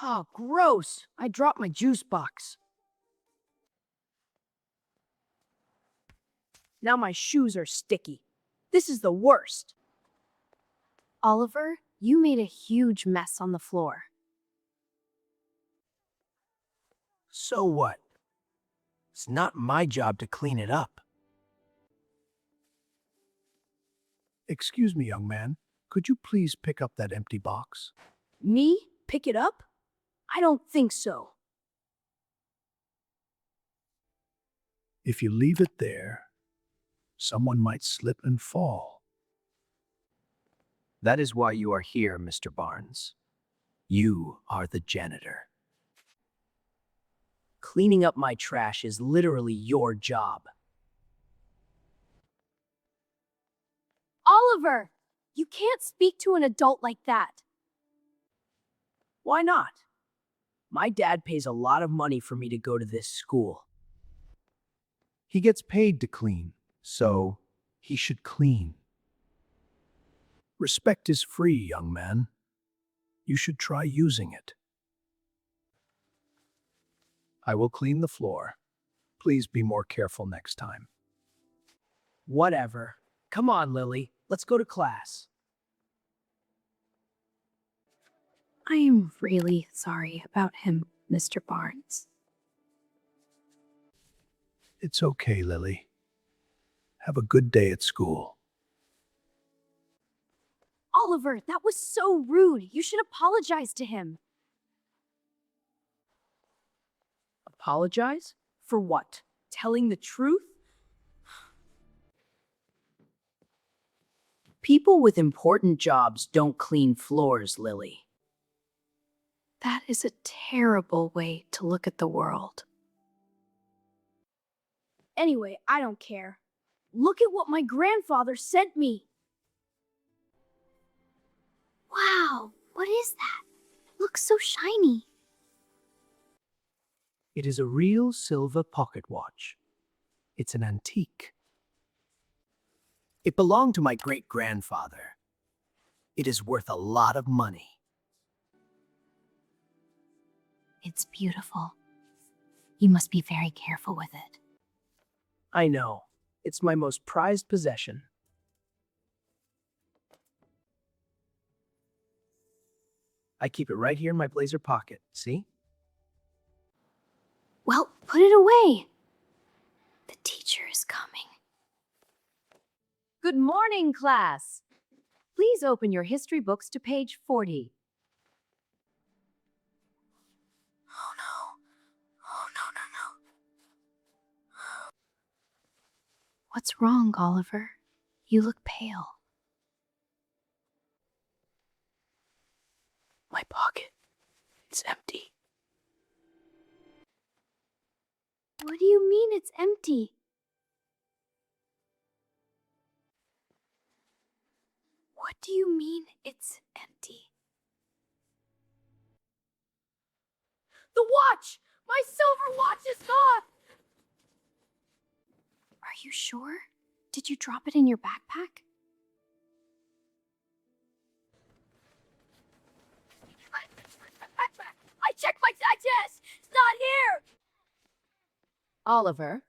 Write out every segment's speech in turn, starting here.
Oh, gross. I dropped my juice box. Now my shoes are sticky. This is the worst. Oliver, you made a huge mess on the floor. So what? It's not my job to clean it up. Excuse me, young man. Could you please pick up that empty box? Me? Pick it up? I don't think so. If you leave it there, someone might slip and fall. That is why you are here, Mr. Barnes. You are the janitor. Cleaning up my trash is literally your job. Oliver, you can't speak to an adult like that. Why not? My dad pays a lot of money for me to go to this school. He gets paid to clean, so he should clean. Respect is free, young man. You should try using it. I will clean the floor. Please be more careful next time. Whatever. Come on, Lily. Let's go to class. I am really sorry about him, Mr. Barnes. It's okay, Lily. Have a good day at school. Oliver, that was so rude. You should apologize to him. Apologize? For what? Telling the truth? People with important jobs don't clean floors, Lily. That is a terrible way to look at the world. Anyway, I don't care. Look at what my grandfather sent me. Wow, what is that? It looks so shiny. It is a real silver pocket watch. It's an antique. It belonged to my great-grandfather. It is worth a lot of money. It's beautiful. You must be very careful with it. I know. It's my most prized possession. I keep it right here in my blazer pocket, see? Well, put it away. The teacher is coming. Good morning, class. Please open your history books to page 40. Oh no. Oh no. What's wrong, Oliver? You look pale. My pocket. It's empty. What do you mean it's empty? What do you mean it's empty? The watch! My silver watch is gone! Are you sure? Did you drop it in your backpack? I checked my digest! It's not here! Oliver,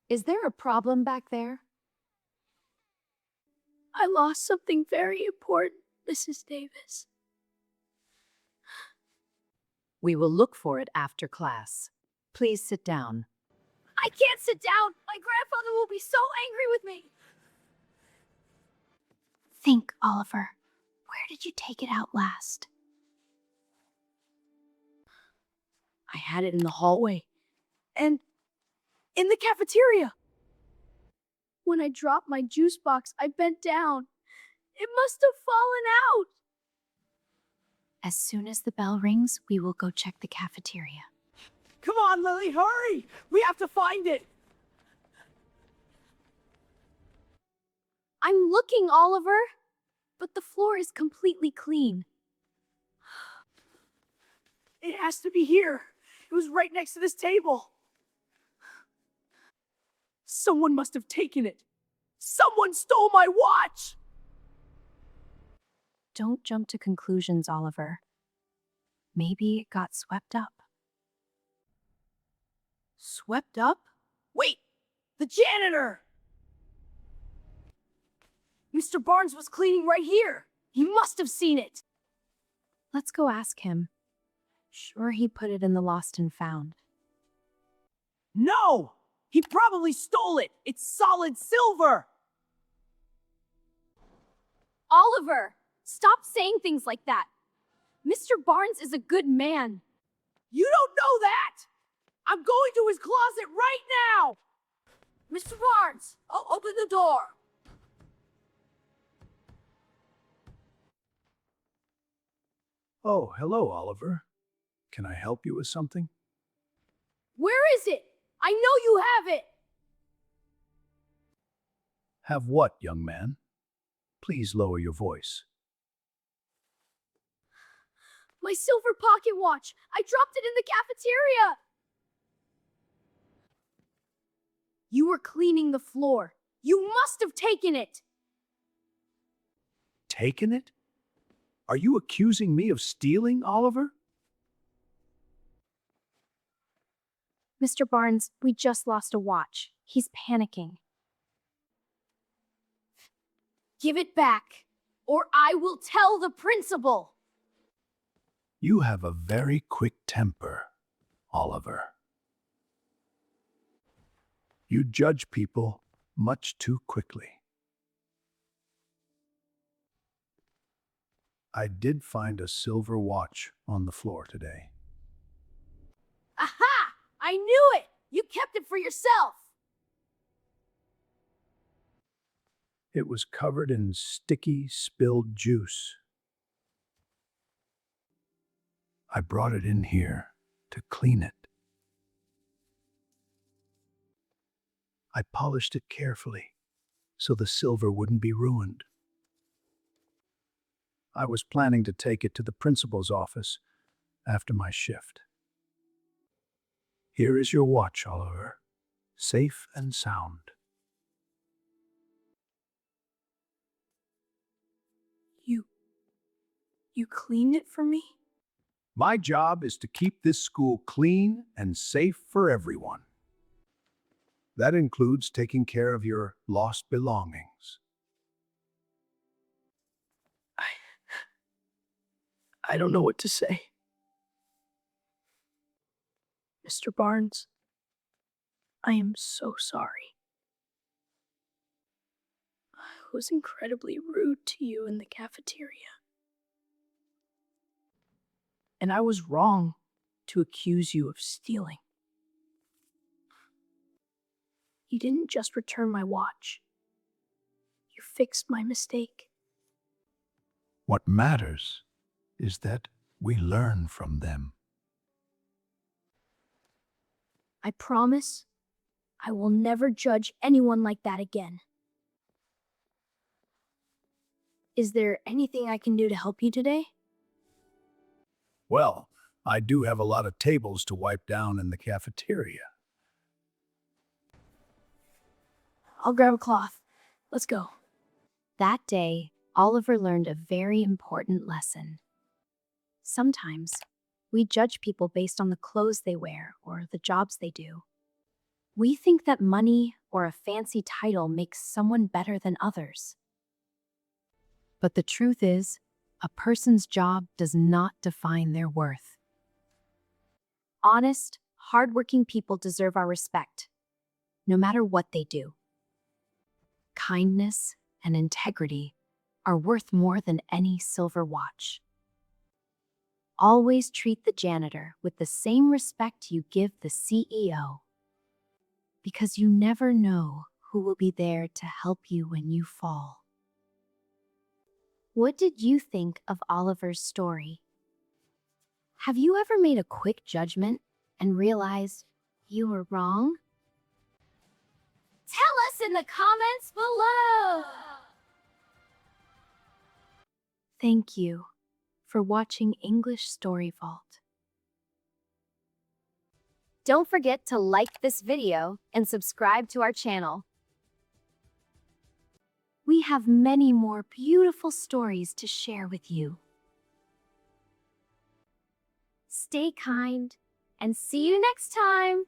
is there a problem back there? I lost something very important, Mrs. Davis. We will look for it after class. Please sit down. I can't sit down! My grandfather will be so angry with me! Think, Oliver. Where did you take it out last? I had it in the hallway. And in the cafeteria. When I dropped my juice box, I bent down. It must have fallen out. As soon as the bell rings, we will go check the cafeteria. Come on, Lily, hurry! We have to find it! I'm looking, Oliver, but the floor is completely clean. It has to be here. It was right next to this table. Someone must have taken it. Someone stole my watch! Don't jump to conclusions, Oliver. Maybe it got swept up. Swept up? Wait! The janitor! Mr. Barnes was cleaning right here. He must have seen it. Let's go ask him. Sure, he put it in the lost and found. No! He probably stole it! It's solid silver! Oliver, stop saying things like that. Mr. Barnes is a good man. You don't know that! I'm going to his closet right now! Mr. Barnes, I'll open the door. Oh, hello, Oliver. Can I help you with something? Where is it? I know you have it. Have what, young man? Please lower your voice. My silver pocket watch. I dropped it in the cafeteria. You were cleaning the floor. You must have taken it. Taken it? Are you accusing me of stealing, Oliver? Mr. Barnes, we just lost a watch. He's panicking. Give it back, or I will tell the principal. You have a very quick temper, Oliver. You judge people much too quickly. I did find a silver watch on the floor today. Aha! I knew it! You kept it for yourself. It was covered in sticky, spilled juice. I brought it in here to clean it. I polished it carefully so the silver wouldn't be ruined. I was planning to take it to the principal's office after my shift. Here is your watch, Oliver, safe and sound. You cleaned it for me? My job is to keep this school clean and safe for everyone. That includes taking care of your lost belongings. I don't know what to say. Mr. Barnes, I am so sorry. I was incredibly rude to you in the cafeteria. And I was wrong to accuse you of stealing. You didn't just return my watch. You fixed my mistake. What matters is that we learn from them. I promise I will never judge anyone like that again. Is there anything I can do to help you today? Well, I do have a lot of tables to wipe down in the cafeteria. I'll grab a cloth. Let's go. That day, Oliver learned a very important lesson. Sometimes, we judge people based on the clothes they wear or the jobs they do. We think that money or a fancy title makes someone better than others. But the truth is, a person's job does not define their worth. Honest, hardworking people deserve our respect, no matter what they do. Kindness and integrity are worth more than any silver watch. Always treat the janitor with the same respect you give the CEO, because you never know who will be there to help you when you fall. What did you think of Oliver's story? Have you ever made a quick judgment and realized you were wrong? Tell us in the comments below! Thank you for watching English Story Vault. Don't forget to like this video and subscribe to our channel. We have many more beautiful stories to share with you. stay kind, and see you next time.